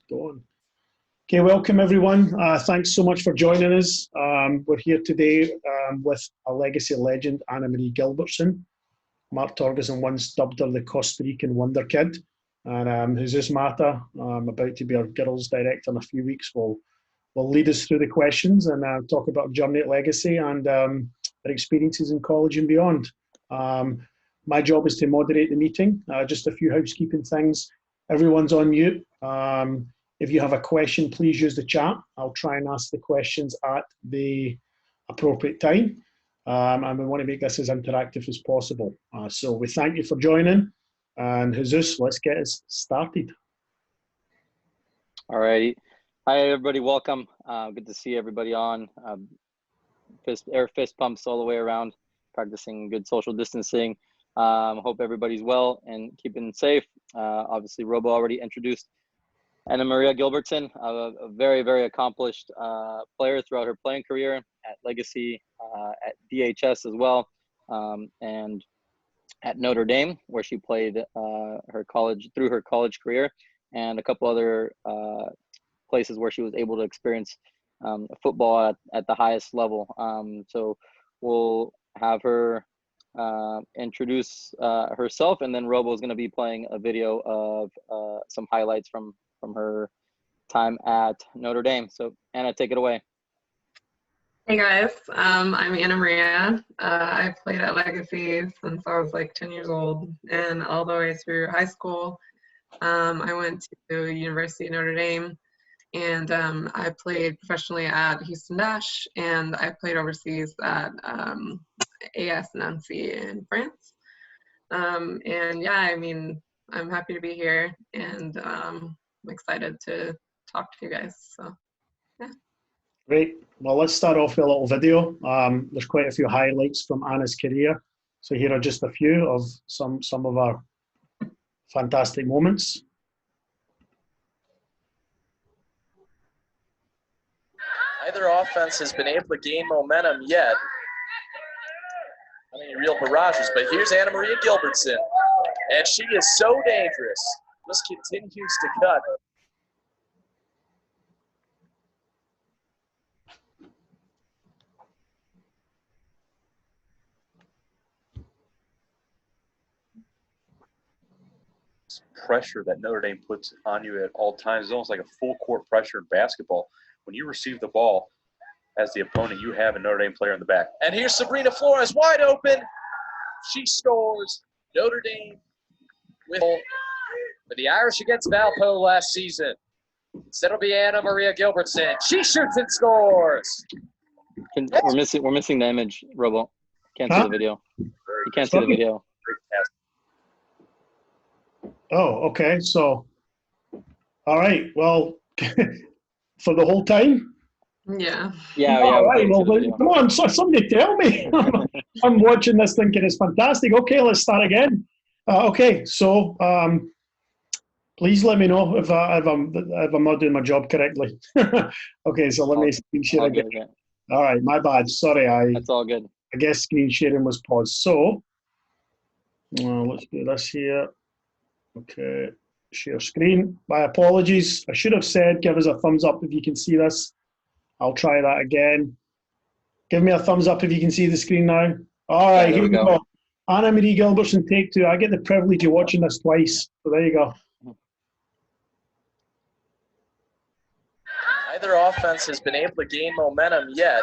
Go on. Okay, welcome everyone. Thanks so much for joining us. We're here today with a legacy legend, Anna Marie Gilbertson. Mark Torgerson once dubbed her the Costa Rican Wonder Kid. And Jesus Mata, about to be our girls director in a few weeks, will lead us through the questions and talk about our journey at Legacy and our experiences in college and beyond. My job is to moderate the meeting. Just a few housekeeping things. Everyone's on mute. If you have a question, please use the chat. I'll try and ask the questions at the appropriate time. And we want to make this as interactive as possible. So we thank you for joining. And Jesus, let's get us started. All righty. Hi, everybody. Welcome. Good to see everybody on. Fist pumps all the way around, practicing good social distancing. Hope everybody's well and keeping safe. Obviously, Robo already introduced Anna Maria Gilbertson, a very, very accomplished player throughout her playing career at Legacy, at DHS as well, and at Notre Dame, where she played her college career, and a couple other places where she was able to experience football at the highest level. So we'll have her introduce herself, and then Robo is going to be playing a video of some highlights from her time at Notre Dame. So Anna, take it away. Hey guys, I'm Anna Maria. I played at Legacy since I was like 10 years old and all the way through high school. I went to University of Notre Dame and I played professionally at Houston Dash and I played overseas at AS Nancy in France. And yeah, I mean, I'm happy to be here and I'm excited to talk to you guys. So yeah. Great. Well, let's start off with a little video. There's quite a few highlights from Anna's career. So here are just a few of some of our fantastic moments. Neither offense has been able to gain momentum yet. I mean, real barrages, but here's Anna Maria Gilbertson. And she is so dangerous. Just continues to cut. Pressure that Notre Dame puts on you at all times is almost like a full court pressure in basketball. When you receive the ball as the opponent, you have a Notre Dame player in the back. And here's Sabrina Flores wide open. She scores. Notre Dame with the Irish against Valpo last season. Instead it'll be Anna Maria Gilbertson. She shoots and scores. We're missing the image, Robo. Can't see the video. You can't see the video. Oh, okay. So, all right. Well, for the whole time? Yeah. Yeah. All right. Well, come on. Somebody tell me. I'm watching this thinking it's fantastic. Okay, let's start again. Okay. So, please let me know if I'm not doing my job correctly. Okay. So let me screen share again. Okay. All right. My bad. Sorry. That's all good. I guess screen sharing was paused. So, let's do this here. Okay, share screen. My apologies. I should have said give us a thumbs up if you can see this. I'll try that again. Give me a thumbs up if you can see the screen now. All right, here we go. Anna Marie Gilbertson, take two. I get the privilege of watching this twice. So there you go. Neither offense has been able to gain momentum yet.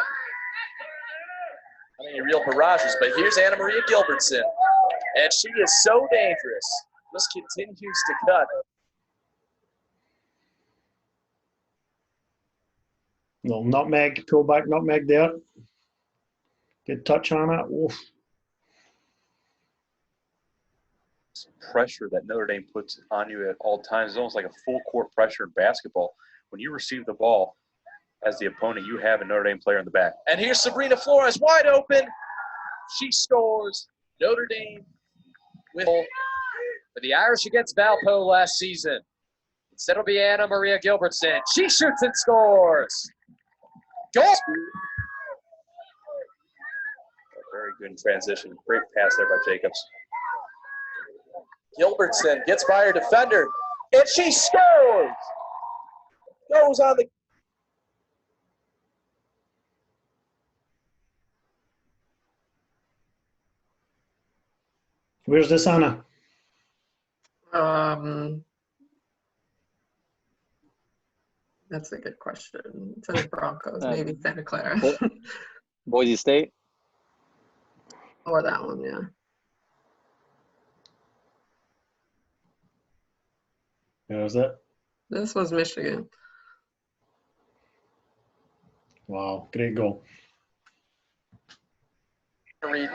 I mean, real barrages, but here's Anna Maria Gilbertson. And she is so dangerous. Just continues to cut. No, nutmeg, pull back nutmeg there. Good touch on it. Oof. Pressure that Notre Dame puts on you at all times is almost like a full court pressure in basketball. When you receive the ball as the opponent, you have a Notre Dame player in the back. And here's Sabrina Flores wide open. She scores. Notre Dame with the Irish against Valpo last season. Instead it'll be Anna Maria Gilbertson. She shoots and scores. Goal! Very good transition. Great pass there by Jacobs. Gilbertson gets by her defender, and she scores! goes on the Where's this, Anna? That's a good question. It says Broncos, maybe Santa Clara. Boise State. Or that one, yeah. Where's it? This was Michigan. Wow, great goal. reading.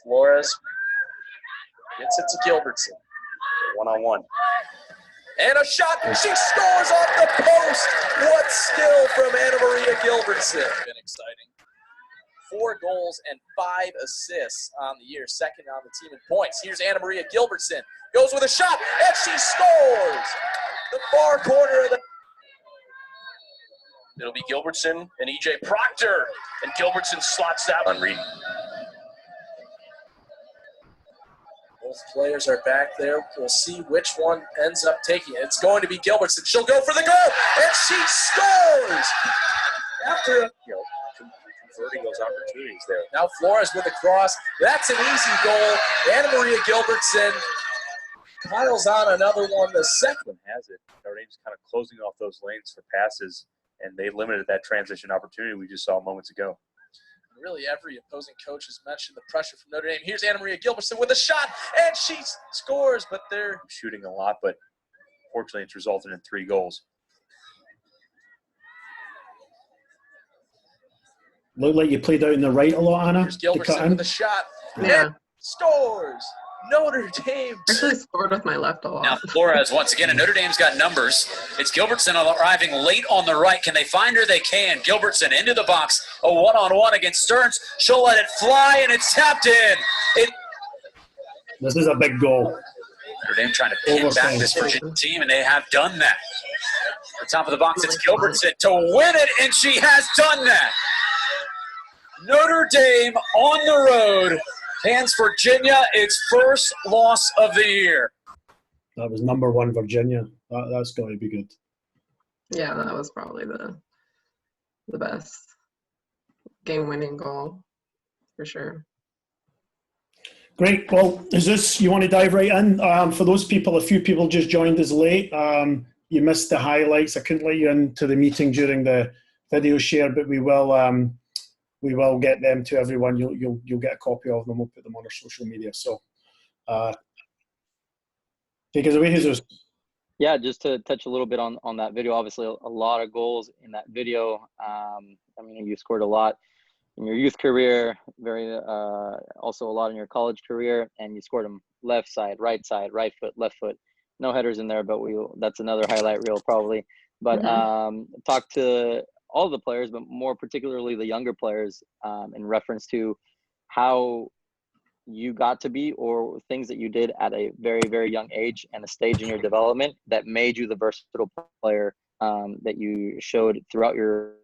Flores gets it to Gilbertson. One-on-one. And a shot. She scores off the post. What skill from Anna Maria Gilbertson. Been exciting. 4 goals and 5 assists on the year. Second on the team in points. Here's Anna Maria Gilbertson. Goes with a shot, and she scores. The far corner of the... It'll be Gilbertson and E.J. Proctor. And Gilbertson slots that on Reed. Both players are back there. We'll see which one ends up taking it. It's going to be Gilbertson. She'll go for the goal, and she scores! After, converting those opportunities there. Now Flores with a cross. That's an easy goal. Anna Maria Gilbertson piles on another one. The second has it. Notre Dame's kind of closing off those lanes for passes, and they limited that transition opportunity we just saw moments ago. Really, every opposing coach has mentioned the pressure from Notre Dame. Here's Anna Maria Gilbertson with a shot, and she scores, but they're shooting a lot, but fortunately it's resulted in 3 goals. Looked like you played out in the right a lot, Anna. Here's Gilbertson with a shot, Yeah. and scores! Notre Dame. Actually scored with my left a lot. Now Flores once again, and Notre Dame's got numbers. It's Gilbertson arriving late on the right. Can they find her? They can. Gilbertson into the box. A one-on-one against Stearns. She'll let it fly, and it's tapped in. This is a big goal. Notre Dame trying to pin back this Virginia team, and they have done that. At the top of the box, it's Gilbertson to win it, and she has done that. Notre Dame on the road hands Virginia its first loss of the year. That was number 1 Virginia. That's got to be good. Yeah, that was probably the best game-winning goal for sure. Great. Well, is this, you want to dive right in? For those people, a few people just joined us late. You missed the highlights. I couldn't let you into the meeting during the video share, but we will get them to everyone. You'll get a copy of them. We'll put them on our social media. So take us away, Jesus. Yeah, just to touch a little bit on that video. Obviously, a lot of goals in that video. I mean, you scored a lot in your youth career, also a lot in your college career, and you scored them left side, right foot, left foot. No headers in there, but that's another highlight reel probably. But talk to all the players, but more particularly the younger players, in reference to how you got to be, or things that you did at a very, very young age and a stage in your development that made you the versatile player that you showed throughout your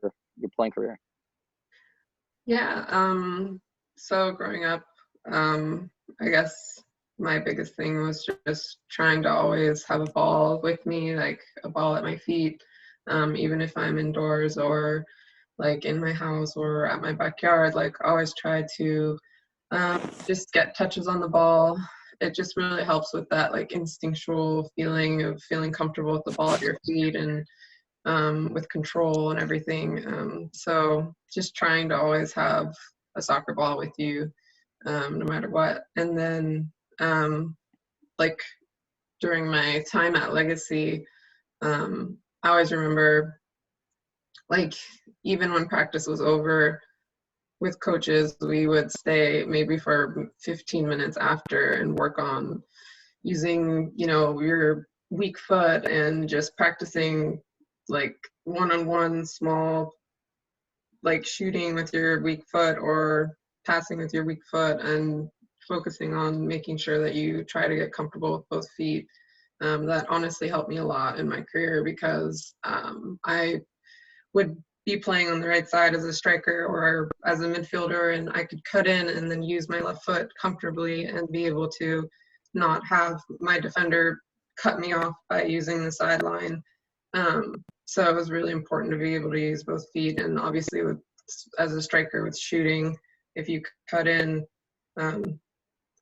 playing career. Yeah, so growing up, I guess my biggest thing was just trying to always have a ball with me, like a ball at my feet. Even if I'm indoors or like in my house or at my backyard, like always try to just get touches on the ball. It just really helps with that like instinctual feeling of feeling comfortable with the ball at your feet and with control and everything. So just trying to always have a soccer ball with you, no matter what. And then like during my time at Legacy, I always remember, like, even when practice was over with coaches, we would stay maybe for 15 minutes after and work on using, your weak foot and just practicing, like, one-on-one small, like, shooting with your weak foot or passing with your weak foot and focusing on making sure that you try to get comfortable with both feet. That honestly helped me a lot in my career because I would be playing on the right side as a striker or as a midfielder, and I could cut in and then use my left foot comfortably and be able to not have my defender cut me off by using the sideline. So it was really important to be able to use both feet, and obviously as a striker with shooting, if you cut in,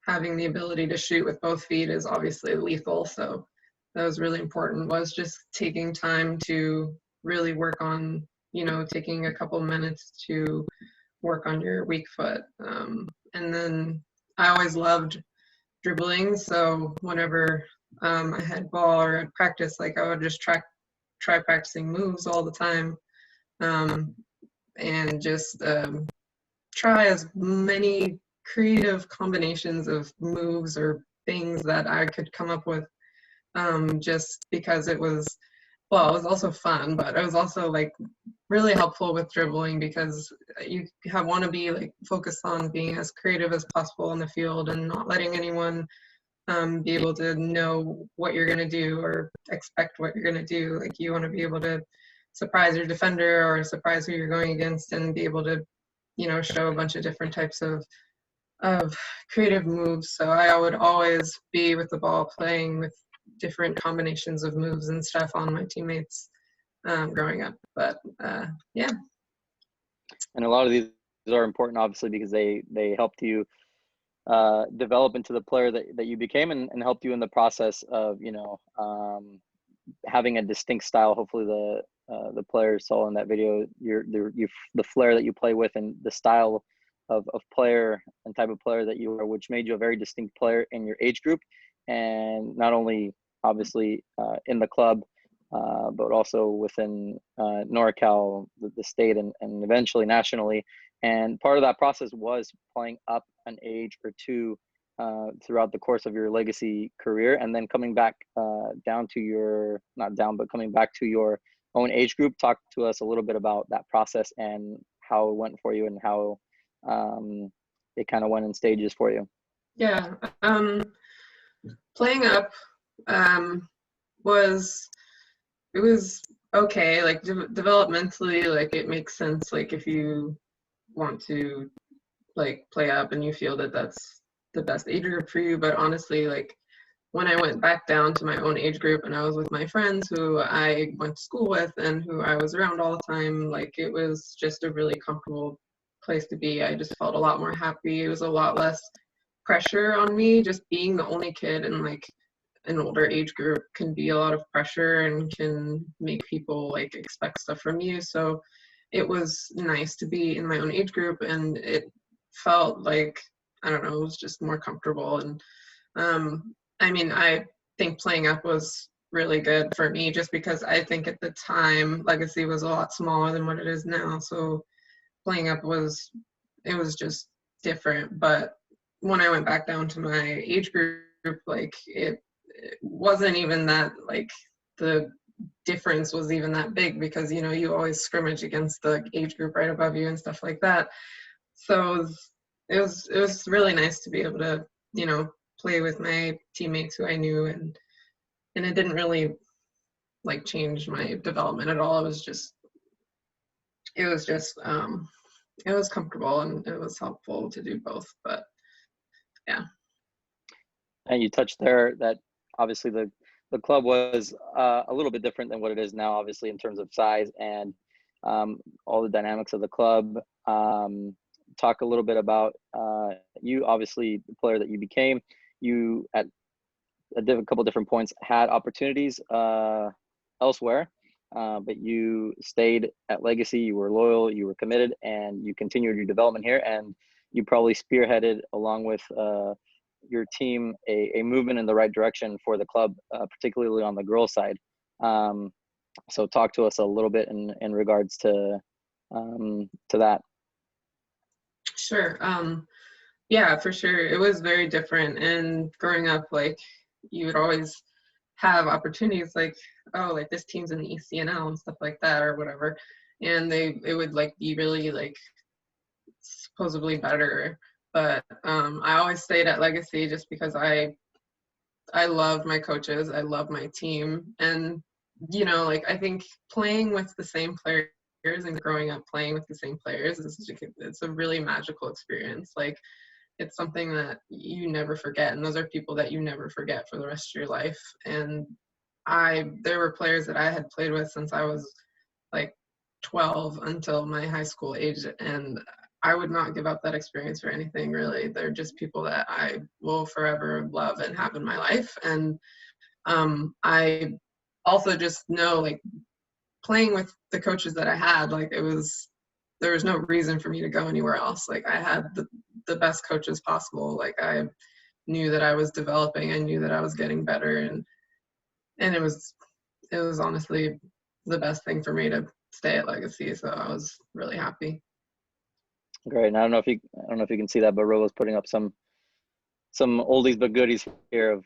having the ability to shoot with both feet is obviously lethal. So that was really important, was just taking time to really work on, taking a couple minutes to work on your weak foot. And then I always loved dribbling. So whenever I had ball or I'd practice, like I would just try practicing moves all the time, and just try as many creative combinations of moves or things that I could come up with, just because it was also fun, but it was also like really helpful with dribbling, because you want to be like focused on being as creative as possible on the field and not letting anyone be able to know what you're going to do or expect what you're going to do. Like you want to be able to surprise your defender or surprise who you're going against, and be able to, show a bunch of different types of creative moves. So I would always be with the ball playing with different combinations of moves and stuff on my teammates growing up. But yeah. And a lot of these are important, obviously, because they helped you develop into the player that you became, and helped you in the process of, having a distinct style. Hopefully the players saw in that video the flair that you play with, and the style of player and type of player that you are, which made you a very distinct player in your age group, and not only obviously in the club, but also within NorCal, the state, and eventually nationally. And part of that process was playing up an age or two throughout the course of your legacy career, and then coming back coming back to your own age group. Talk to us a little bit about that process and how it went for you, and how it kind of went in stages for you. Yeah. Playing up was okay. Like developmentally, like it makes sense. Like if you want to like play up and you feel that that's the best age group for you. But honestly, like when I went back down to my own age group and I was with my friends who I went to school with and who I was around all the time, like it was just a really comfortable place to be. I just felt a lot more happy. It was a lot less pressure on me. Just being the only kid in like an older age group can be a lot of pressure and can make people like expect stuff from you. So it was nice to be in my own age group, and it felt like, I don't know, it was just more comfortable. And I mean, I think playing up was really good for me, just because I think at the time Legacy was a lot smaller than what it is now. So playing up was just different. But when I went back down to my age group, like it wasn't even that, like the difference was even that big, because you always scrimmage against the age group right above you and stuff like that. So it was really nice to be able to play with my teammates who I knew, and it didn't really like change my development at all. It was comfortable, and it was helpful to do both. But yeah. And you touched there that obviously the club was a little bit different than what it is now, obviously, in terms of size and all the dynamics of the club. Talk a little bit about you, obviously, the player that you became. You, at a couple different points, had opportunities elsewhere, but you stayed at Legacy. You were loyal, you were committed, and you continued your development here. And you probably spearheaded, along with your team, a movement in the right direction for the club, particularly on the girls' side. So talk to us a little bit in regards to that. Sure. Yeah, for sure. It was very different. And growing up, like you would always have opportunities like, oh, like this team's in the ECNL and stuff like that or whatever. And it would like be really like supposedly better. But I always stayed at Legacy just because I loved my coaches. I love my team. And, like I think playing with the same players and growing up playing with the same players it's a really magical experience. Like it's something that you never forget. And those are people that you never forget for the rest of your life. And there were players that I had played with since I was like 12 until my high school age. And I would not give up that experience for anything, really. They're just people that I will forever love and have in my life. And I also just know, like, playing with the coaches that I had, like, there was no reason for me to go anywhere else. Like, I had the best coaches possible. Like, I knew that I was developing. I knew that I was getting better. And it was honestly the best thing for me to stay at Legacy. So I was really happy. Great. And I don't know if you can see that, but Rolo's putting up some oldies but goodies here of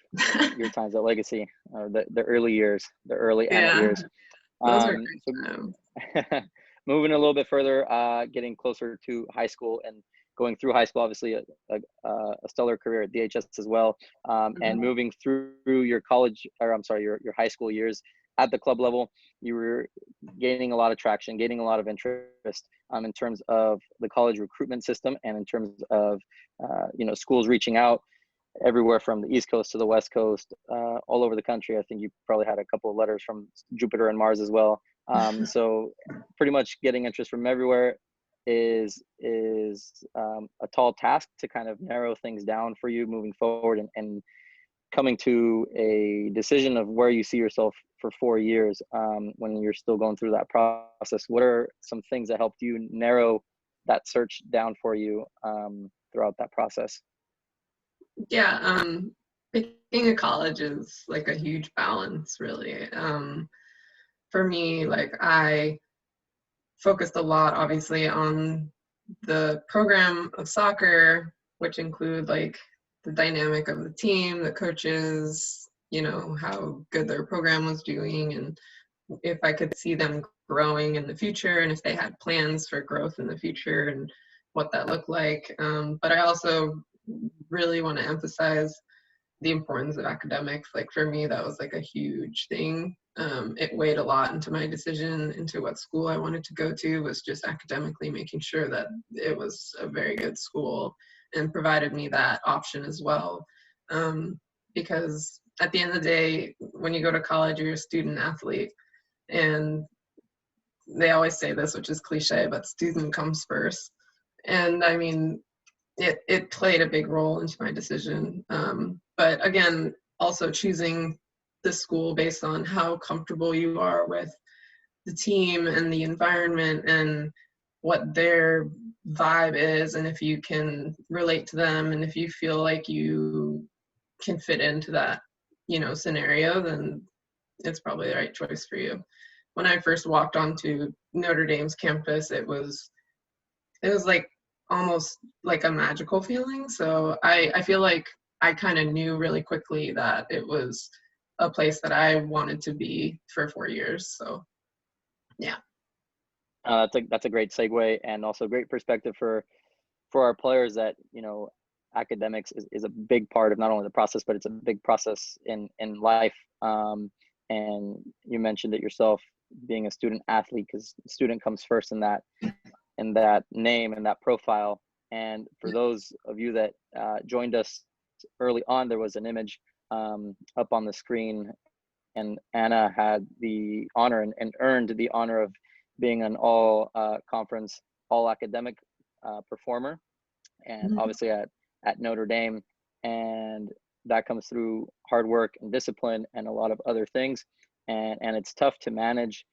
your times at Legacy, the early years, the early Anna years. Those were great. Moving a little bit further, getting closer to high school and going through high school, obviously a stellar career at DHS as well, and moving through your your high school years at the club level, you were gaining a lot of traction, gaining a lot of interest in terms of the college recruitment system and in terms of schools reaching out everywhere from the East Coast to the West Coast, all over the country. I think you probably had a couple of letters from Jupiter and Mars as well. So pretty much getting interest from everywhere is a tall task to kind of narrow things down for you moving forward and coming to a decision of where you see yourself for 4 years when you're still going through that process. What are some things that helped you narrow that search down for you throughout that process? Yeah, picking a college is like a huge balance, really. For me, like, I focused a lot, obviously, on the program of soccer, which include like the dynamic of the team, the coaches, how good their program was doing, and if I could see them growing in the future, and if they had plans for growth in the future and what that looked like. But I also really want to emphasize the importance of academics. Like, for me, that was like a huge thing. It weighed a lot into my decision into what school I wanted to go to, was just academically making sure that it was a very good school and provided me that option as well. Because at the end of the day, when you go to college, you're a student athlete, and they always say this, which is cliche, but student comes first. And I mean, it played a big role into my decision. But again, also choosing the school based on how comfortable you are with the team and the environment and what their vibe is, and if you can relate to them, and if you feel like you can fit into that, scenario, then it's probably the right choice for you. When I first walked onto Notre Dame's campus, it was like almost like a magical feeling. So I feel like I kind of knew really quickly that it was a place that I wanted to be for 4 years. So, yeah. That's a great segue, and also great perspective for our players that, academics is a big part of not only the process, but it's a big process in life. And you mentioned it yourself, being a student athlete, because student comes first in that name and that profile. And for those of you that joined us early on, there was an image up on the screen, and Anna had the honor and earned the honor of being an all conference, all academic performer, and obviously at Notre Dame. And that comes through hard work and discipline and a lot of other things. And it's tough to manage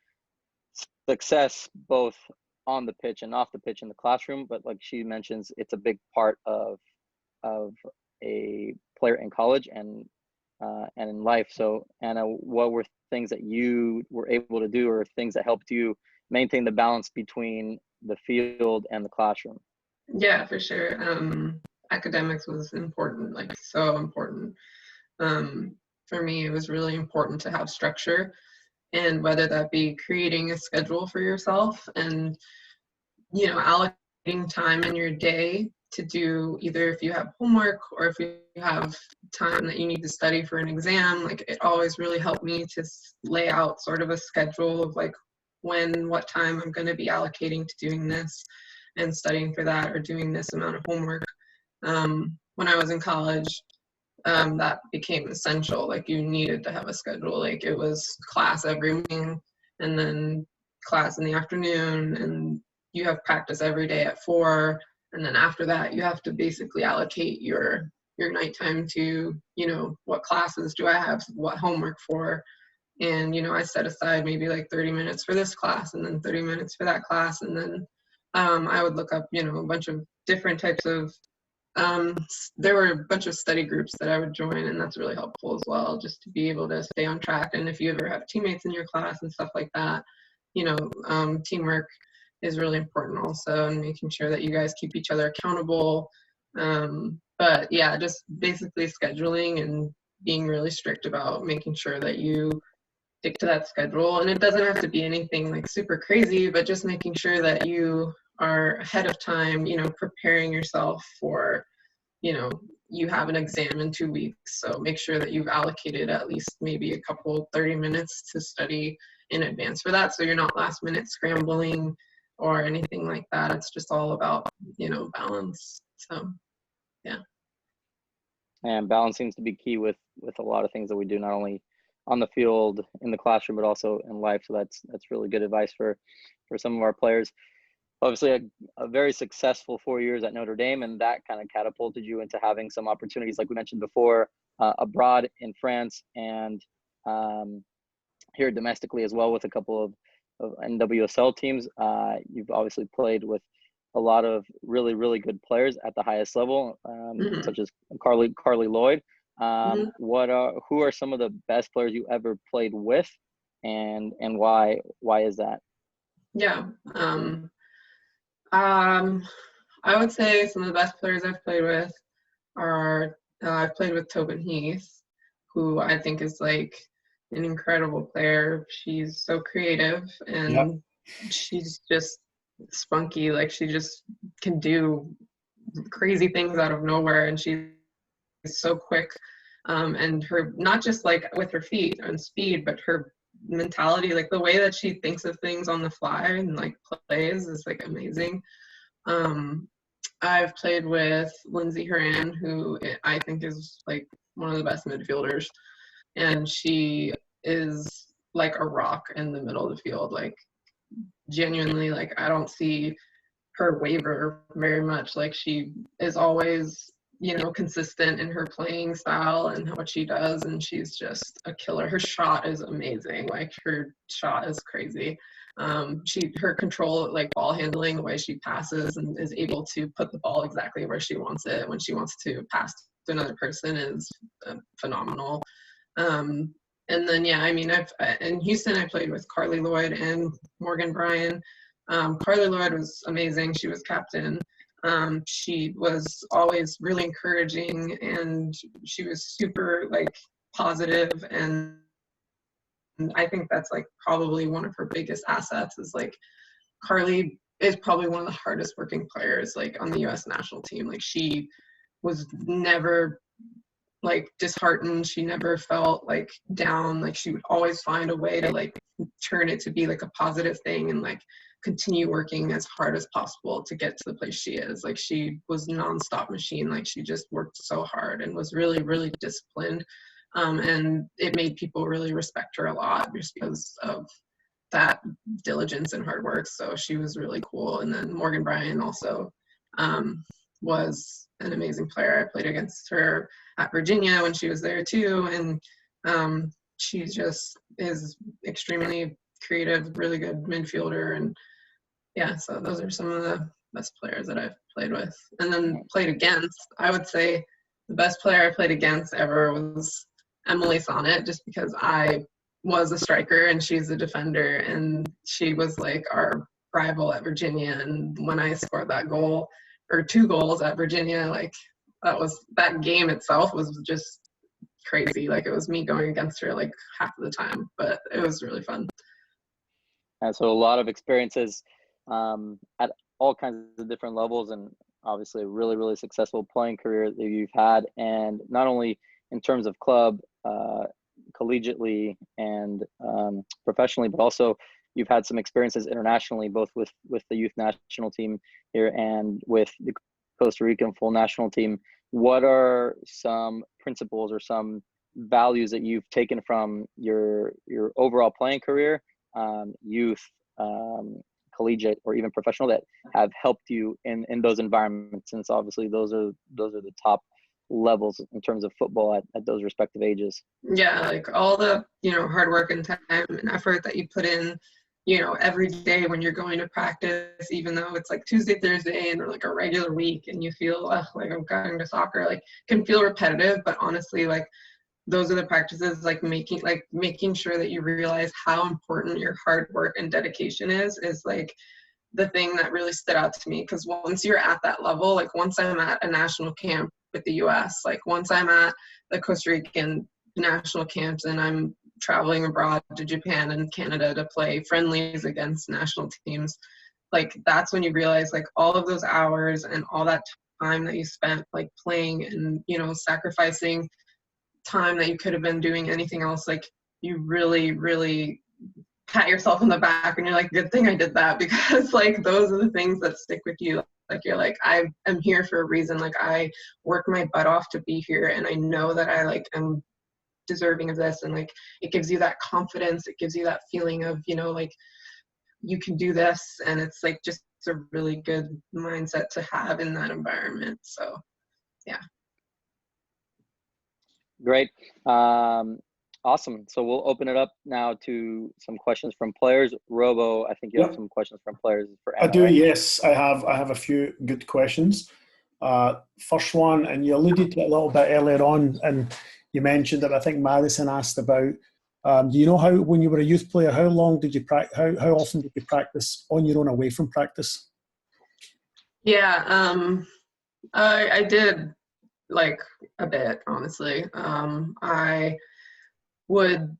success both on the pitch and off the pitch in the classroom, but like she mentions, it's a big part of a player in college and in life. So Anna, what were things that you were able to do, or things that helped you maintain the balance between the field and the classroom? Yeah, for sure. Academics was important, like so important. For me, it was really important to have structure, and whether that be creating a schedule for yourself and, allocating time in your day to do, either if you have homework or if you have time that you need to study for an exam. Like, it always really helped me to lay out sort of a schedule of like what time I'm going to be allocating to doing this and studying for that, or doing this amount of homework. when I was in college, that became essential. Like you needed to have a schedule. Like it was class every morning and then class in the afternoon, and you have practice every day at 4. And then after that, you have to basically allocate your nighttime to, you know, what classes do I have, what homework for. And, you know, I set aside maybe like 30 minutes for this class and then 30 minutes for that class. And then I would look up, you know, a bunch of different types of, there were a bunch of study groups that I would join, and that's really helpful as well, just to be able to stay on track. And if you ever have teammates in your class and stuff like that, you know, teamwork is really important also, and making sure that you guys keep each other accountable. But yeah, just basically scheduling and being really strict about making sure that you stick to that schedule. And it doesn't have to be anything like super crazy, but just making sure that you are ahead of time, you know, preparing yourself for, you know, you have an exam in 2 weeks. So make sure that you've allocated at least maybe a couple 30 minutes to study in advance for that. So you're not last minute scrambling or anything like that. It's just all about, you know, balance. So, yeah. And balance seems to be key with a lot of things that we do, not only on the field, in the classroom, but also in life. So that's really good advice for some of our players. Obviously, a very successful 4 years at Notre Dame, and that kind of catapulted you into having some opportunities, like we mentioned before, abroad in France and here domestically as well with a couple of NWSL teams. You've obviously played with a lot of really, really good players at the highest level, such as Carli, Lloyd. Who are some of the best players you ever played with, and why is that? Yeah. I would say some of the best players I've played with are, I've played with Tobin Heath, who I think is like an incredible player. She's so creative, and she's just spunky. Like she just can do crazy things out of nowhere, and she's so quick. And her, not just like with her feet and speed, but her mentality, like the way that she thinks of things on the fly and like plays is like amazing. I've played with Lindsay Horan, who I think is like one of the best midfielders, and she is like a rock in the middle of the field. Like genuinely, like I don't see her waver very much. Like she is always, you know, consistent in her playing style and what she does, and she's just a killer. Her shot is amazing. Like her shot is crazy. Her control, like ball handling, the way she passes and is able to put the ball exactly where she wants it when she wants to pass to another person is phenomenal. And then, yeah, I mean, in Houston, I played with Carli, Lloyd, and Morgan Bryan. Carli Lloyd was amazing. She was captain. She was always really encouraging, and she was super like positive, and I think that's like probably one of her biggest assets is like Carli is probably one of the hardest working players like on the US national team. Like she was never like disheartened. She never felt like down. Like she would always find a way to like turn it to be like a positive thing and like continue working as hard as possible to get to the place she is. Like she was nonstop machine. Like she just worked so hard and was really, really disciplined. And it made people really respect her a lot just because of that diligence and hard work. So she was really cool. And then Morgan Bryan also was an amazing player. I played against her at Virginia when she was there too. And she just is extremely creative, really good midfielder. And yeah, so those are some of the best players that I've played with. And then played against, I would say the best player I played against ever was Emily Sonnet, just because I was a striker and she's a defender, and she was like our rival at Virginia. And when I scored that goal, or 2 goals at Virginia, like that game itself was just crazy. Like it was me going against her like half of the time, but it was really fun. And so a lot of experiences at all kinds of different levels, and obviously a really, really successful playing career that you've had, and not only in terms of club, collegiately and professionally, but also you've had some experiences internationally, both with the youth national team here and with the Costa Rican full national team. What are some principles or some values that you've taken from your overall playing career, youth, collegiate, or even professional, that have helped you in those environments? Since obviously those are the top levels in terms of football at those respective ages. Yeah, like all the, hard work and time and effort that you put in, every day when you're going to practice, even though it's like Tuesday, Thursday, and like a regular week, and you feel like I'm going to soccer, like can feel repetitive, but honestly, like those are the practices, like making sure that you realize how important your hard work and dedication is like the thing that really stood out to me. Because once you're at that level, like once I'm at a national camp with the US, like once I'm at the Costa Rican national camps and I'm traveling abroad to Japan and Canada to play friendlies against national teams, like that's when you realize like all of those hours and all that time that you spent like playing and, sacrificing time that you could have been doing anything else, like you really, really pat yourself on the back and you're like, good thing I did that, because like those are the things that stick with you. Like you're like, I am here for a reason. Like I worked my butt off to be here, and I know that I like am deserving of this. And like it gives you that confidence, it gives you that feeling of, like you can do this, and it's like just a really good mindset to have in that environment. So yeah. Great. Awesome. So we'll open it up now to some questions from players. Robo, I think you have some questions from players for Anna, I do, right? yes. I have a few good questions. First one, and you alluded to it a little bit earlier on, and you mentioned that I think Madison asked about, do you know how, when you were a youth player, how long did you how often did you practice on your own away from practice? Yeah, I did like a bit, honestly. I would,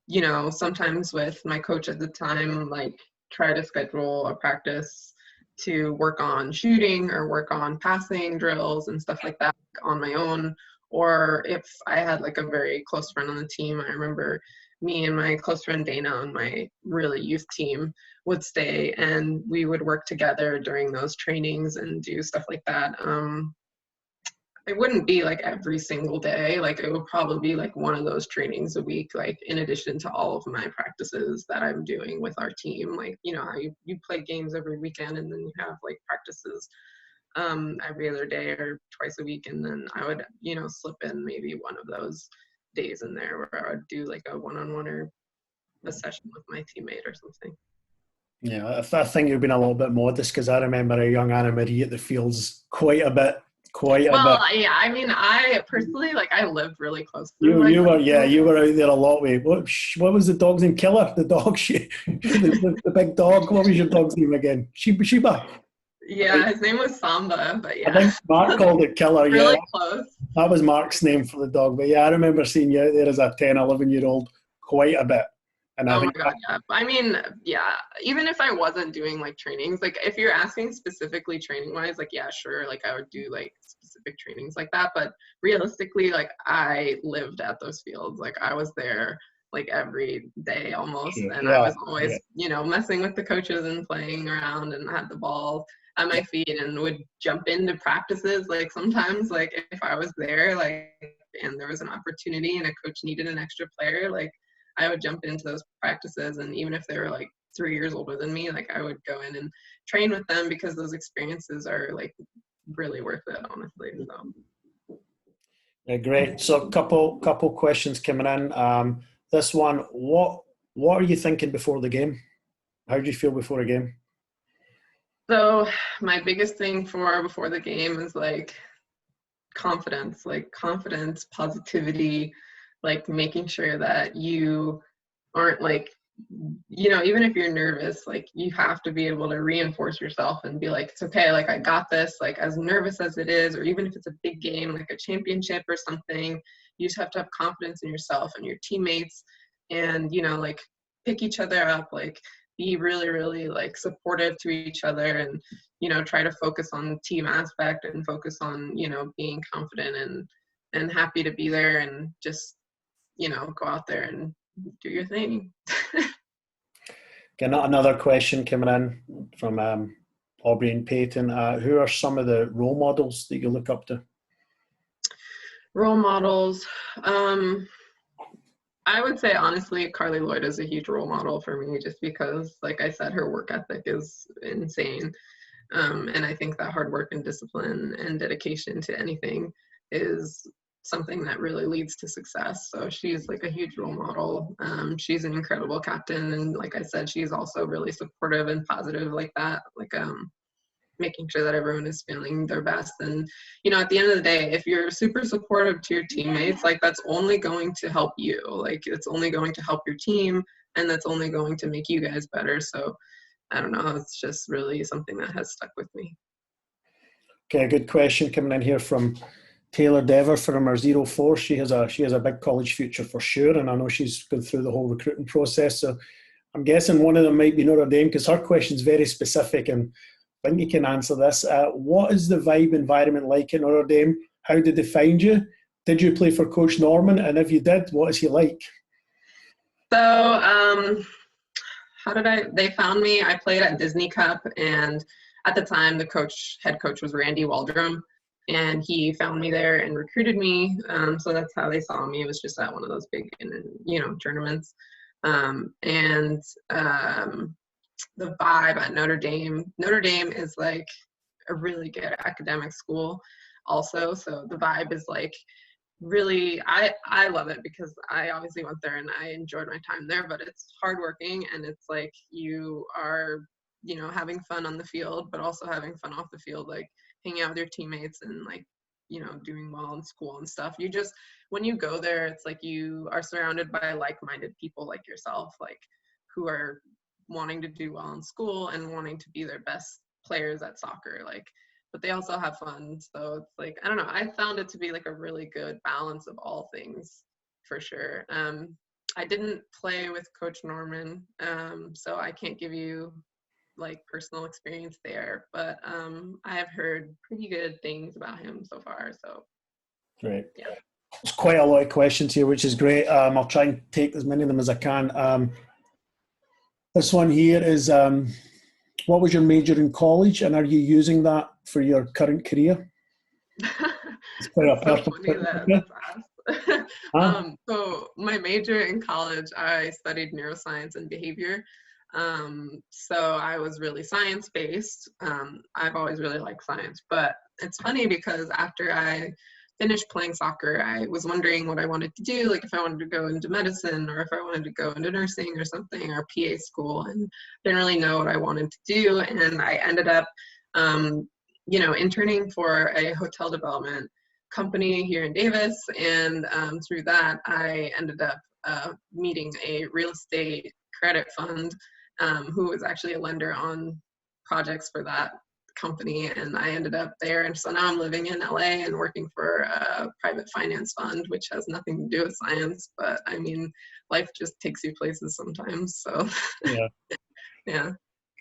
sometimes with my coach at the time, like try to schedule a practice to work on shooting or work on passing drills and stuff like that on my own. Or if I had like a very close friend on the team, I remember me and my close friend Dana on my really youth team would stay and we would work together during those trainings and do stuff like that. It wouldn't be like every single day. Like it would probably be like one of those trainings a week, like in addition to all of my practices that I'm doing with our team. Like, how you play games every weekend and then you have like practices every other day or twice a week. And then I would, slip in maybe one of those days in there where I would do like a one-on-one or a session with my teammate or something. Yeah, I think you've been a little bit modest, because I remember a young Anna Marie at the fields quite a bit. Well, yeah, I mean, I personally, like, I lived really close to you were out there a lot. With what was the dog's name? Killer, the dog. The big dog. What was your dog's name again? Sheba. Yeah, his name was Samba, but yeah. I think Mark called it Killer. Really Yeah, close. that was Mark's name for the dog. But yeah, I remember seeing you out there as a 10, 11-year-old quite a bit. And oh my God, yeah. I mean, yeah, even if I wasn't doing like trainings, like if you're asking specifically training wise, like, yeah, sure. Like I would do like specific trainings like that. But realistically, like I lived at those fields. Like I was there like every day almost. And I was always, messing with the coaches and playing around and had the ball at my feet and would jump into practices. Like sometimes, like if I was there, like, and there was an opportunity and a coach needed an extra player, like I would jump into those practices, and even if they were like 3 years older than me, like I would go in and train with them, because those experiences are like really worth it, honestly. So. Yeah, great. So a couple questions coming in. This one, what are you thinking before the game? How do you feel before a game? So my biggest thing before the game is like confidence, positivity, like making sure that you aren't like, even if you're nervous, like you have to be able to reinforce yourself and be like, it's okay, like I got this, like as nervous as it is, or even if it's a big game, like a championship or something, you just have to have confidence in yourself and your teammates, and, like pick each other up, like be really, really like supportive to each other, and, try to focus on the team aspect and focus on, being confident and happy to be there, and just, go out there and do your thing. Okay, another question coming in from Aubrey and Peyton. Who are some of the role models that you look up to? Role models. I would say, honestly, Carli Lloyd is a huge role model for me just because, like I said, her work ethic is insane. And I think that hard work and discipline and dedication to anything is something that really leads to success. So she's like a huge role model. She's an incredible captain. And like I said, she's also really supportive and positive like that, like making sure that everyone is feeling their best. And, you know, at the end of the day, if you're super supportive to your teammates, like that's only going to help you. Like it's only going to help your team, and that's only going to make you guys better. So I don't know, it's just really something that has stuck with me. Okay, a good question coming in here from Taylor Dever from our 04. She has a big college future for sure, and I know she's gone through the whole recruiting process. So I'm guessing one of them might be Notre Dame, because her question is very specific, and I think you can answer this. What is the vibe environment like in Notre Dame? How did they find you? Did you play for Coach Norman? And if you did, what is he like? So, they found me. I played at Disney Cup, and at the time the head coach was Randy Waldrum, and he found me there and recruited me. So that's how they saw me. It was just at one of those big, tournaments. The vibe at Notre Dame is like a really good academic school also. So the vibe is like really, I love it because I obviously went there and I enjoyed my time there, but it's hardworking, and it's like you are, having fun on the field, but also having fun off the field, like hanging out with your teammates and like, doing well in school and stuff. When you go there, it's like you are surrounded by like-minded people like yourself, like who are wanting to do well in school and wanting to be their best players at soccer, but they also have fun. So it's like, I don't know, I found it to be like a really good balance of all things for sure. I didn't play with Coach Norman, so I can't give you like personal experience there, but I have heard pretty good things about him so far. So great. Yeah. There's quite a lot of questions here, which is great. I'll try and take as many of them as I can. This one here is, what was your major in college, and are you using that for your current career? It's quite a personal. That's asked. So my major in college, I studied neuroscience and behavior. So I was really science-based. I've always really liked science, but it's funny because after I finished playing soccer, I was wondering what I wanted to do, like if I wanted to go into medicine or if I wanted to go into nursing or something, or PA school, and didn't really know what I wanted to do. And I ended up, interning for a hotel development company here in Davis. And through that, I ended up meeting a real estate credit fund who was actually a lender on projects for that company, and I ended up there. And so now I'm living in LA and working for a private finance fund, which has nothing to do with science, but I mean, life just takes you places sometimes. So yeah.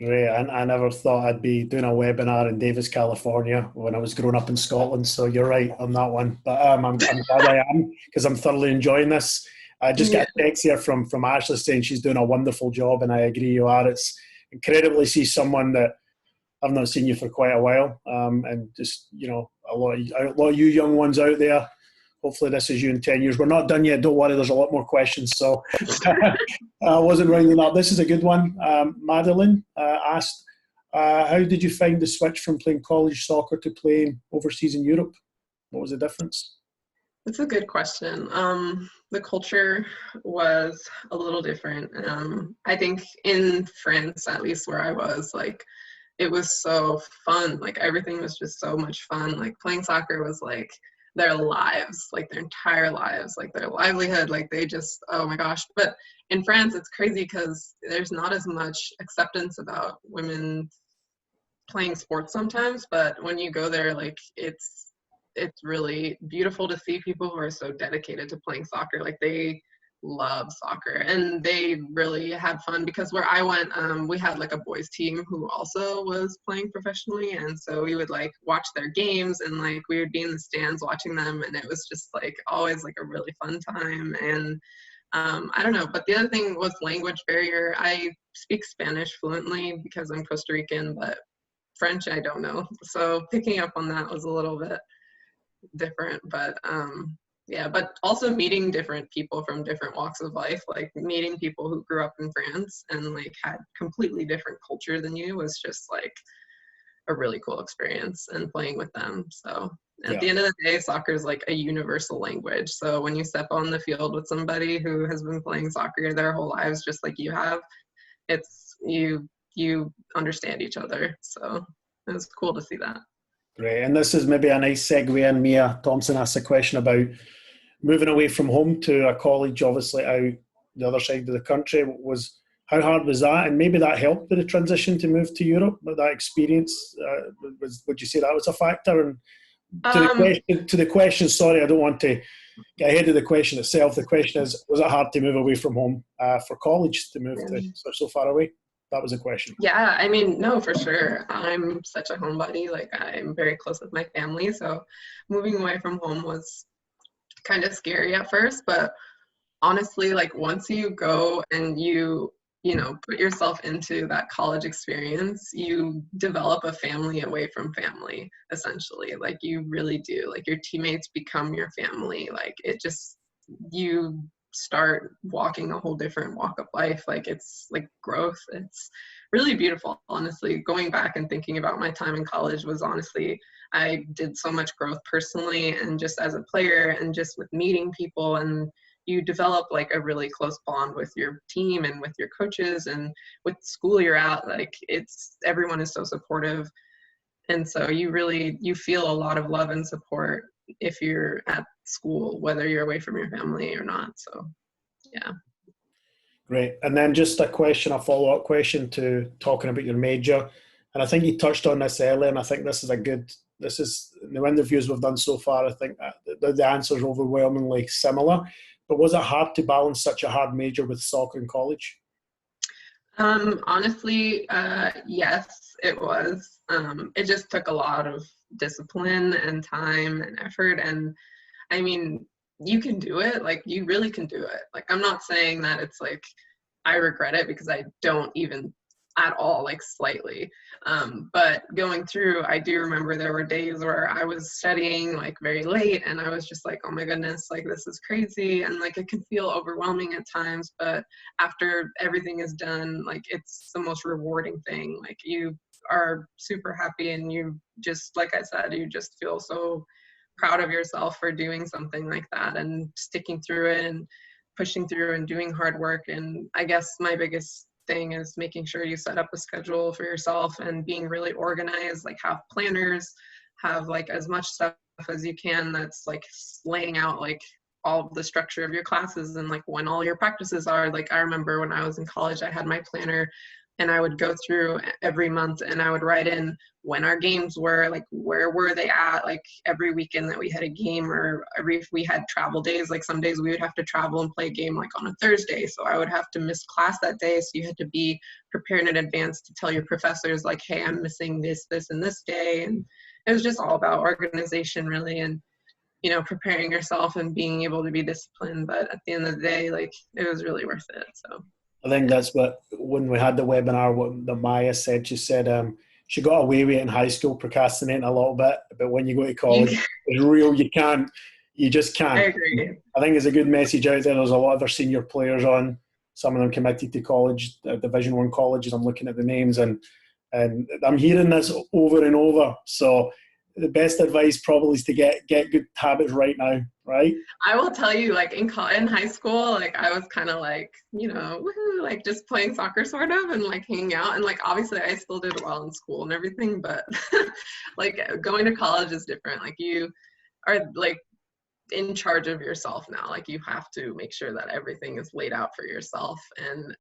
Great. I never thought I'd be doing a webinar in Davis, California when I was growing up in Scotland. So you're right on that one. But I'm glad I am, because I'm thoroughly enjoying this. I just got a text here from Ashley saying she's doing a wonderful job, and I agree you are. It's incredible to see someone that I've not seen you for quite a while, and just, a lot of you young ones out there. Hopefully this is you in 10 years. We're not done yet. Don't worry. There's a lot more questions. So I wasn't rounding up. This is a good one. Madeline asked, how did you find the switch from playing college soccer to playing overseas in Europe? What was the difference? That's a good question. The culture was a little different. I think in France, at least where I was, like, it was so fun. Like, everything was just so much fun. Like, playing soccer was like their lives, like their entire lives, like their livelihood. Like, they just, oh my gosh. But in France, it's crazy because there's not as much acceptance about women playing sports sometimes. But when you go there, like, it's really beautiful to see people who are so dedicated to playing soccer. Like, they love soccer, and they really had fun, because where I went, we had like a boys team who also was playing professionally, and so we would like watch their games, and like we would be in the stands watching them, and it was just like always like a really fun time. And I don't know, but the other thing was language barrier. I speak Spanish fluently because I'm Costa Rican, but French, I don't know. So picking up on that was a little bit different, but yeah, but also meeting different people from different walks of life, like meeting people who grew up in France and like had completely different culture than you was just like a really cool experience, and playing with them. So at the end of the day, soccer is like a universal language. So when you step on the field with somebody who has been playing soccer their whole lives, just like you have, it's you understand each other. So it was cool to see that. Great. And this is maybe a nice segue in. Mia Thompson asked a question about moving away from home to a college, obviously out the other side of the country. How hard was that? And maybe that helped with the transition to move to Europe, but that experience, would you say that was a factor? And to the question, sorry, I don't want to get ahead of the question itself. The question is, was it hard to move away from home for college, to move to so far away? That was a question. Yeah, I mean, no, for sure. I'm such a homebody. Like, I'm very close with my family. So moving away from home was kind of scary at first. But honestly, like, once you go and you put yourself into that college experience, you develop a family away from family, essentially. Like, you really do. Like, your teammates become your family. Like, you start walking a whole different walk of life. Like, it's like growth. It's really beautiful, honestly. Going back and thinking about my time in college was honestly, I did so much growth personally and just as a player and just with meeting people, and you develop like a really close bond with your team and with your coaches, and with school you're at, like everyone is so supportive. And so you feel a lot of love and support if you're at school, whether you're away from your family or not. So, yeah. Great. And then just a follow-up question to talking about your major. And I think you touched on this earlier, and I think this is the interviews we've done so far, I think the answers are overwhelmingly similar. But was it hard to balance such a hard major with soccer in college? Honestly, yes, it was. It just took a lot of discipline and time and effort. And I mean, you can do it. Like, you really can do it. Like, I'm not saying that it's like I regret it, because I don't even at all, like slightly. But going through, I do remember there were days where I was studying like very late, and I was just like, oh my goodness, like this is crazy. And like, it can feel overwhelming at times, but after everything is done, like it's the most rewarding thing. Like, you are super happy, and you just, like I said, you just feel so proud of yourself for doing something like that and sticking through it and pushing through and doing hard work. And I guess my biggest thing is making sure you set up a schedule for yourself and being really organized, like have planners, have like as much stuff as you can that's like laying out like all of the structure of your classes and like when all your practices are. Like, I remember when I was in college, I had my planner, and I would go through every month and I would write in when our games were, like where were they at, like every weekend that we had a game, or if we had travel days, like some days we would have to travel and play a game like on a Thursday. So I would have to miss class that day. So you had to be prepared in advance to tell your professors like, hey, I'm missing this, and this day. And it was just all about organization, really, and, preparing yourself and being able to be disciplined. But at the end of the day, like, it was really worth it. So I think that's what, when we had the webinar, what the Maya said, she said she got away with it in high school, procrastinating a little bit, but when you go to college, it's real, you just can't. I agree. I think there's a good message out there. There's a lot of our senior players on, some of them committed to college, Division I colleges. I'm looking at the names, and I'm hearing this over and over. So the best advice probably is to get good habits right now, right? I will tell you, like in high school, like I was kind of like, woohoo, like just playing soccer sort of, and like hanging out, and like obviously I still did well in school and everything, but like going to college is different. Like, you are like in charge of yourself now. Like, you have to make sure that everything is laid out for yourself, and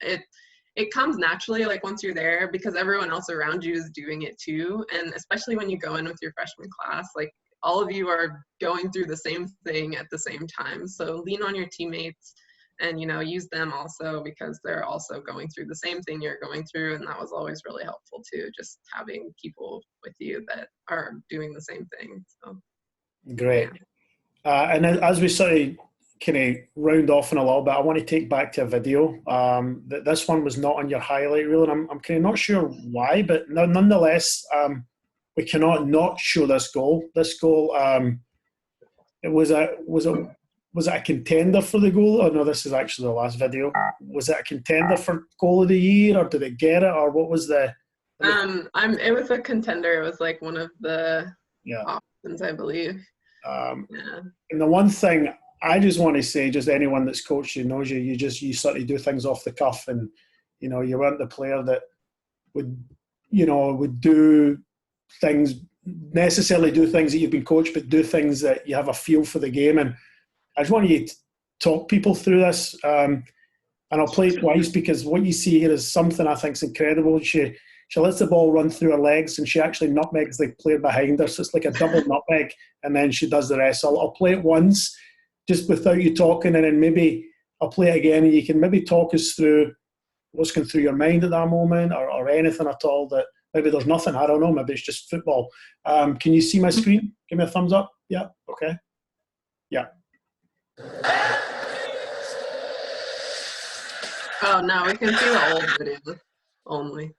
it comes naturally, like once you're there, because everyone else around you is doing it too. And especially when you go in with your freshman class, like all of you are going through the same thing at the same time. So lean on your teammates and, use them also, because they're also going through the same thing you're going through. And that was always really helpful too, just having people with you that are doing the same thing. So great. And as we sort of kind of round off in a little bit, I want to take back to a video. This one was not on your highlight reel, and I'm kind of not sure why, but nonetheless, we cannot not show this goal. This goal, was it a contender for the goal? Oh no, this is actually the last video. Was it a contender for goal of the year, or did it get it, or what was the? It was a contender. It was like one of the options, I believe. And the one thing I just want to say, just anyone that's coached you knows you sort of do things off the cuff, and you weren't the player that would do things necessarily do things that you've been coached, but do things that you have a feel for the game. And I just want you to talk people through this, and I'll play it twice because what you see here is something I think is incredible. She lets the ball run through her legs, and she actually nutmegs the player behind her, so it's like a double nutmeg, and then she does the rest. So I'll play it once just without you talking, and then maybe I'll play it again, and you can maybe talk us through what's going through your mind at that moment, or anything at all that maybe there's nothing, I don't know, maybe it's just football. Can you see my screen? Give me a thumbs up. Yeah, okay. Yeah. Oh, no, we can see the old video only.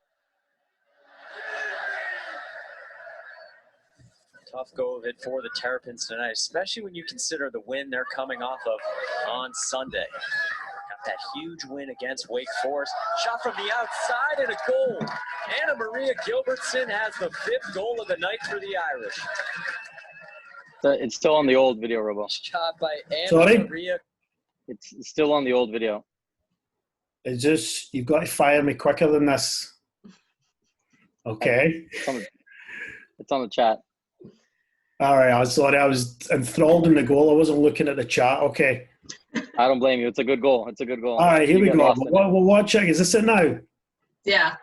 Tough go of it for the Terrapins tonight, especially when you consider the win they're coming off of on Sunday. Got that huge win against Wake Forest. Shot from the outside and a goal. Anna Maria Gilbertson has the 5th goal of the night for the Irish. It's still on the old video, Robo. Shot by Anna Sorry? Maria. It's still on the old video. It's just, you've got to fire me quicker than this. Okay. It's on the chat. All right, I was enthralled in the goal. I wasn't looking at the chat. Okay. I don't blame you. It's a good goal. It's a good goal. All right, here we go. We'll watch it. Is this it now? Yeah.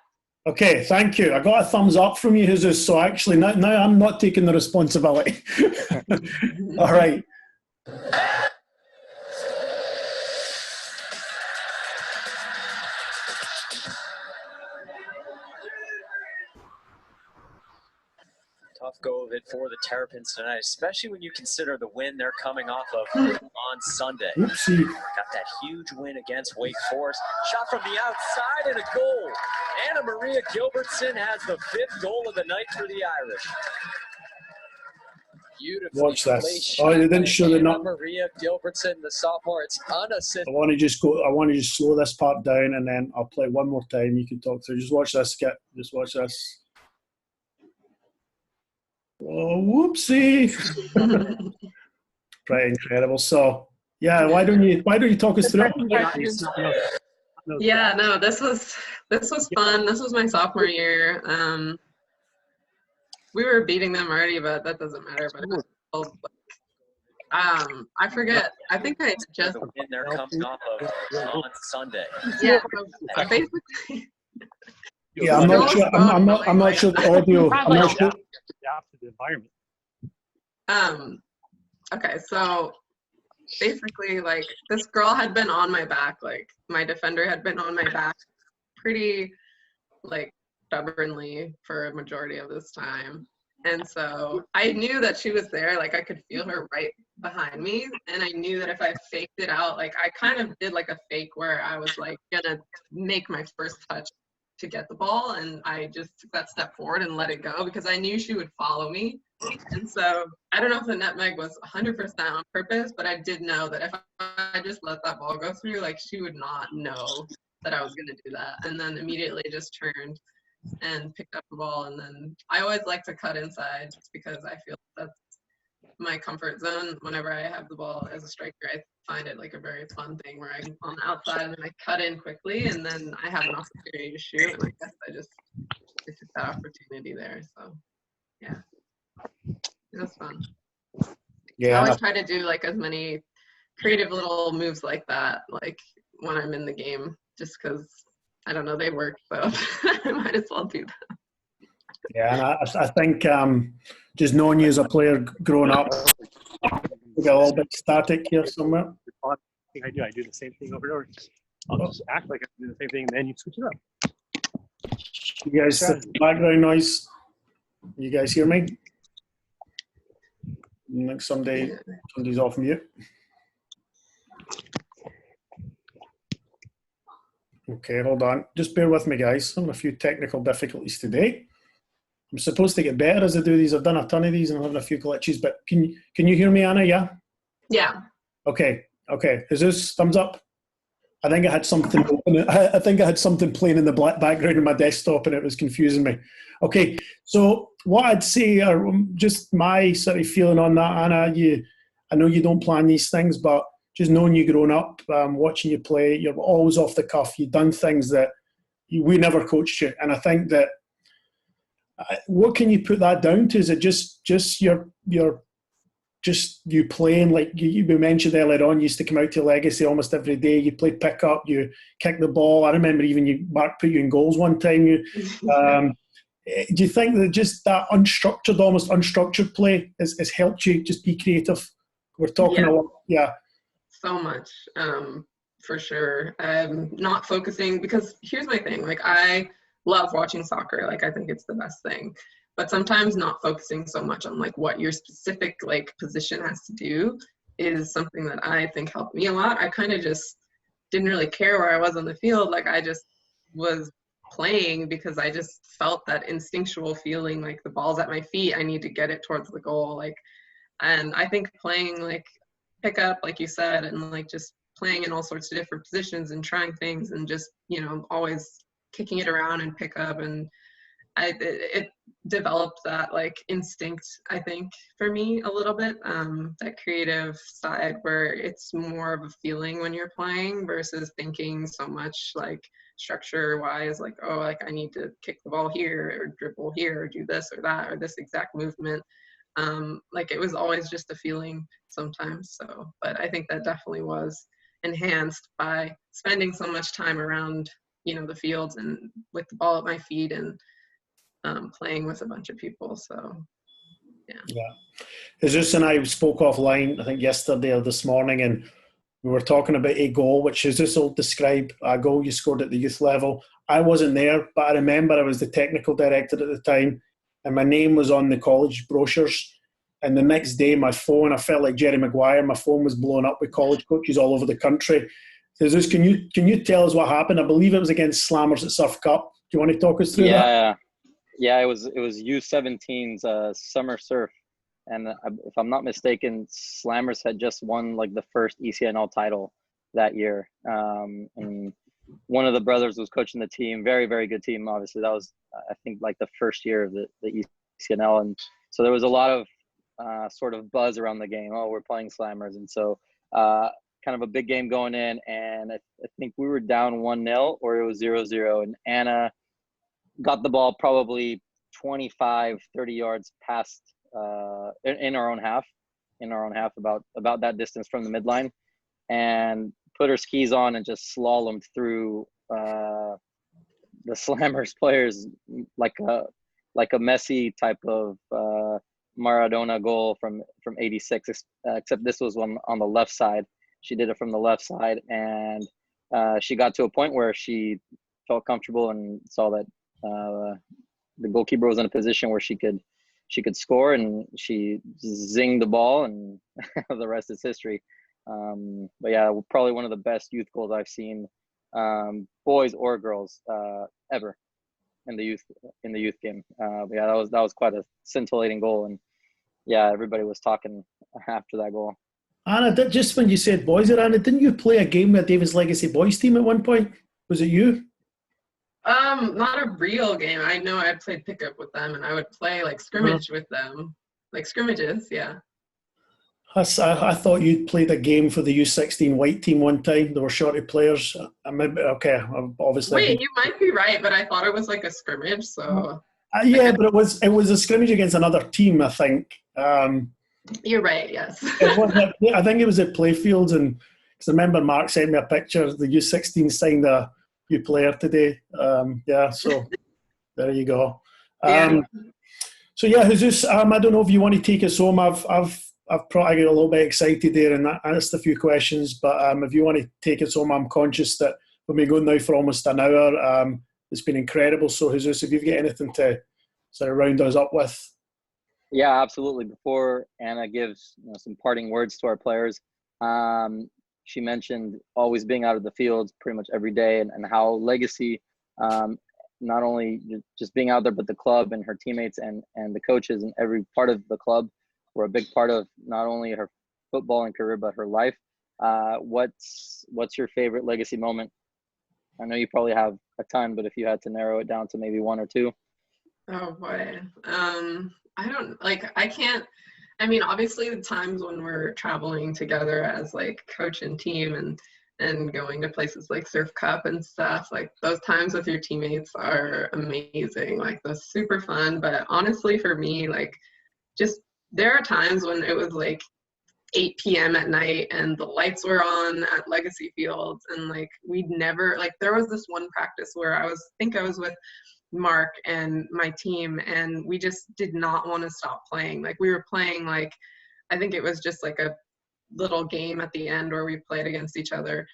Okay, thank you. I got a thumbs up from you, Jesus. So actually, now I'm not taking the responsibility. All right. Tough go of it for the Terrapins tonight, especially when you consider the win they're coming off of on Sunday. Oopsie. Got that huge win against Wake Forest. Shot from the outside and a goal. Anna Maria Gilbertson has the 5th goal of the night for the Irish. Beautifully Watch this. placed Oh, they shot didn't by show the Anna Maria Gilbertson, the sophomore. It's unassisted. I want to just slow this part down, and then I'll play one more time. You can talk through. Just watch this, Skip. Just watch this. Oh, whoopsie! Pretty incredible. So, yeah, why don't you talk us through it? Yeah, no, this was fun. This was my sophomore year. We were beating them already, but that doesn't matter. But it was, I forget. I think I just the win they're coming off of on Sunday. yeah, basically. Yeah, I'm not sure. I'm not sure the audio. I'm not sure. Adapt to the environment. Okay, so basically, like, this girl had been on my back, like, my defender had been on my back pretty, like, stubbornly for a majority of this time. And so I knew that she was there, like, I could feel her right behind me, and I knew that if I faked it out, like, I kind of did, like, a fake where I was, like, gonna make my first touch to get the ball, and I just took that step forward and let it go because I knew she would follow me. And so I don't know if the nutmeg was 100% on purpose, but I did know that if I just let that ball go through, like, she would not know that I was going to do that. And then immediately just turned and picked up the ball. And then I always like to cut inside just because I feel that's my comfort zone. Whenever I have the ball as a striker, I find it like a very fun thing where I'm on the outside and then I cut in quickly and then I have an opportunity to shoot. And I guess I took that opportunity there. So, yeah. It was fun. Yeah. I always try to do like as many creative little moves like that, like when I'm in the game, just because I don't know, they work, so I might as well do that. Yeah, and I think just knowing you as a player growing up, we got a little bit static here somewhere. I think I do the same thing over and over. I'll just act like I do the same thing, and then you switch it up. You guys, background noise. You guys hear me? Like somebody's off mute. Okay, hold on. Just bear with me, guys. I'm having a few technical difficulties today. I'm supposed to get better as I do these. I've done a ton of these and I'm having a few glitches, but can you hear me, Anna? Yeah? Yeah. Okay. Jesus, thumbs up. I think I had something open. I think I had something playing in the black background of my desktop and it was confusing me. Okay, so what I'd say, or just my sort of feeling on that, Anna, I know you don't plan these things, but just knowing you growing up, watching you play, you're always off the cuff. You've done things that we never coached you. And I think that, what can you put that down to? Is it just you playing, like you mentioned earlier on, you used to come out to Legacy almost every day. You played pickup, you kicked the ball. I remember even Mark put you in goals one time. Do you think that just that almost unstructured play has helped you just be creative? We're talking a lot. Yeah. So much, for sure. Not focusing, because here's my thing. Like, I love watching soccer. Like, I think it's the best thing. But sometimes not focusing so much on like what your specific like position has to do is something that I think helped me a lot. I kind of just didn't really care where I was on the field. Like, I just was playing because I just felt that instinctual feeling, like the ball's at my feet, I need to get it towards the goal. Like, and I think playing like pickup, like you said, and like just playing in all sorts of different positions and trying things and just, always kicking it around and pick up, and it developed that like instinct, I think, for me a little bit, that creative side where it's more of a feeling when you're playing versus thinking so much like structure wise, like, oh, like I need to kick the ball here or dribble here or do this or that or this exact movement. Like, it was always just a feeling sometimes. So, but I think that definitely was enhanced by spending so much time around, the fields and with the ball at my feet and playing with a bunch of people. So, yeah. Jesus and I spoke offline, I think yesterday or this morning, and we were talking about a goal, which Jesus will describe, a goal you scored at the youth level. I wasn't there, but I remember I was the technical director at the time, and my name was on the college brochures. And the next day, my phone, I felt like Jerry Maguire, my phone was blowing up with college coaches all over the country. Jesus, can you tell us what happened? I believe it was against Slammers at Surf Cup. Do you want to talk us through that? Yeah, it was U17's summer surf, and if I'm not mistaken, Slammers had just won like the first ECNL title that year, and one of the brothers was coaching the team. Very, very good team. Obviously, that was, I think, like the first year of the ECNL, and so there was a lot of sort of buzz around the game. Oh, we're playing Slammers, and so kind of a big game going in, and I think we were down 1-0 or it was 0-0, and Anna got the ball probably 25, 30 yards past in our own half, about that distance from the midline, and put her skis on and just slalomed through the Slammers players like a Messi type of Maradona goal from 86, except this was one on the left side. She did it from the left side, and she got to a point where she felt comfortable and saw that the goalkeeper was in a position where she could score, and she zinged the ball, and the rest is history. But yeah, probably one of the best youth goals I've seen, boys or girls, ever in the youth game. But yeah, that was quite a scintillating goal, and yeah, everybody was talking after that goal. Anna, just when you said boys, Anna, didn't you play a game with Davis Legacy boys team at one point? Was it you? Not a real game. I know I played pickup with them, and I would play like scrimmage with them, like scrimmages. Yeah. I thought you'd played a game for the U16 white team one time. There were shorty players. Obviously. Wait, you might be right, but I thought it was like a scrimmage. So. Yeah, but it was a scrimmage against another team, I think. You're right. Yes. I think it was at Playfields, and because I remember Mark sent me a picture. The U16 signed a new player today. So there you go. So yeah, Jesus, I don't know if you want to take us home. I've probably got a little bit excited there and asked a few questions, but if you want to take us home, I'm conscious that we've been going now for almost an hour. It's been incredible. So Jesus, if you've got anything to sort of round us up with. Yeah, absolutely. Before Anna gives some parting words to our players, she mentioned always being out of the field pretty much every day, and how Legacy, not only just being out there, but the club and her teammates and the coaches and every part of the club were a big part of not only her footballing career, but her life. What's your favorite Legacy moment? I know you probably have a ton, but if you had to narrow it down to maybe one or two. Oh boy. I don't I can't, I mean, obviously the times when we're traveling together as like coach and team and going to places like Surf Cup and stuff, like those times with your teammates are amazing. Like that's super fun. But honestly for me, like just there are times when it was like 8 p.m. at night and the lights were on at Legacy Fields, and like we'd never, like there was this one practice where I was with Mark and my team, and we just did not want to stop playing. Like we were playing, like I think it was just like a little game at the end where we played against each other,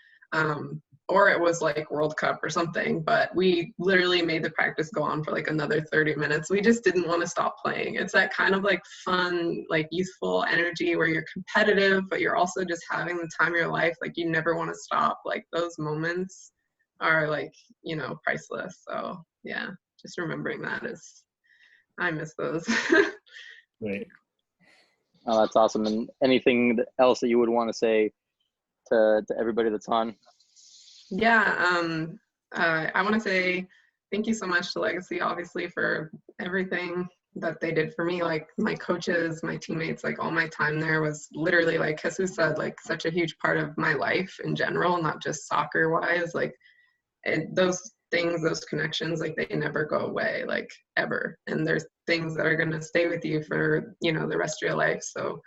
or it was like World Cup or something, but we literally made the practice go on for like another 30 minutes. We just didn't want to stop playing. It's that kind of like fun, like youthful energy where you're competitive, but you're also just having the time of your life. Like you never want to stop. Like those moments are like, you know, priceless. So yeah, just remembering that I miss those. Right. Oh, that's awesome. And anything else that you would want to say to everybody that's on? Yeah, I want to say thank you so much to Legacy, obviously, for everything that they did for me. Like my coaches, my teammates, like all my time there was literally, like Jesus said, like such a huge part of my life in general, not just soccer wise. Like those things, those connections, like they never go away, like ever. And there's things that are going to stay with you for, you know, the rest of your life. So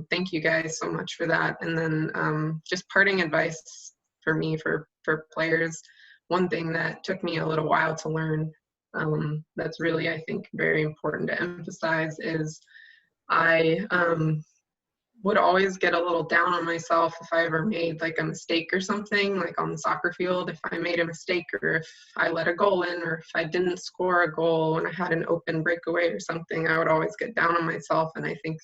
thank you guys so much for that. And then just parting advice for me, for players, one thing that took me a little while to learn, that's really, I think, very important to emphasize is I would always get a little down on myself if I ever made like a mistake or something, like on the soccer field. If I made a mistake, or if I let a goal in, or if I didn't score a goal when I had an open breakaway or something, I would always get down on myself. And I think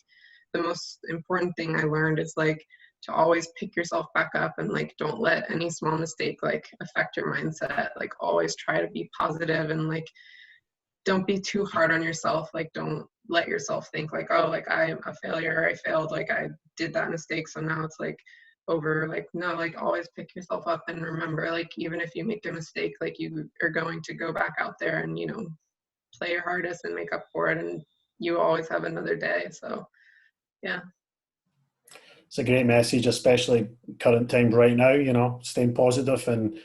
the most important thing I learned is like to always pick yourself back up, and like don't let any small mistake like affect your mindset. Like always try to be positive, and like don't be too hard on yourself. Like don't let yourself think like, oh, like I'm a failure, I failed, like I did that mistake, so now it's like over. Like no, like always pick yourself up and remember, like even if you make a mistake, like you are going to go back out there and, you know, play your hardest and make up for it, and you always have another day. So yeah. It's a great message, especially current times right now, you know, staying positive and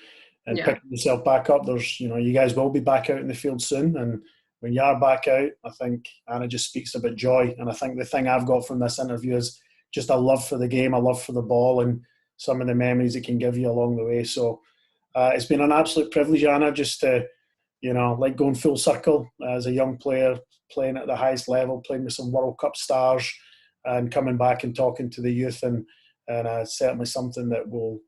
Yeah. picking yourself back up. There's, you know, you guys will be back out in the field soon. And when you are back out, I think Anna just speaks about joy. And I think the thing I've got from this interview is just a love for the game, a love for the ball, and some of the memories it can give you along the way. So it's been an absolute privilege, Anna, just to, you know, like going full circle as a young player, playing at the highest level, playing with some World Cup stars, and coming back and talking to the youth, and certainly something that we'll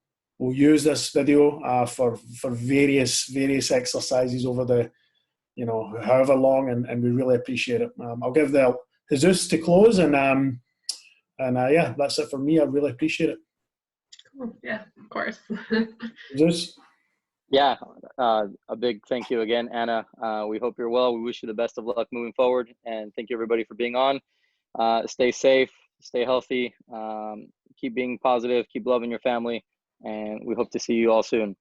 use this video for various exercises over the, you know, however long, and we really appreciate it. I'll give the Jesus to close, and yeah, that's it for me. I really appreciate it. Cool. Yeah, of course. Jesus. Yeah, a big thank you again, Anna. We hope you're well. We wish you the best of luck moving forward, and thank you everybody for being on. Stay safe, stay healthy, keep being positive, keep loving your family, and we hope to see you all soon.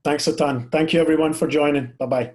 Thanks a ton. Thank you everyone for joining. Bye-bye.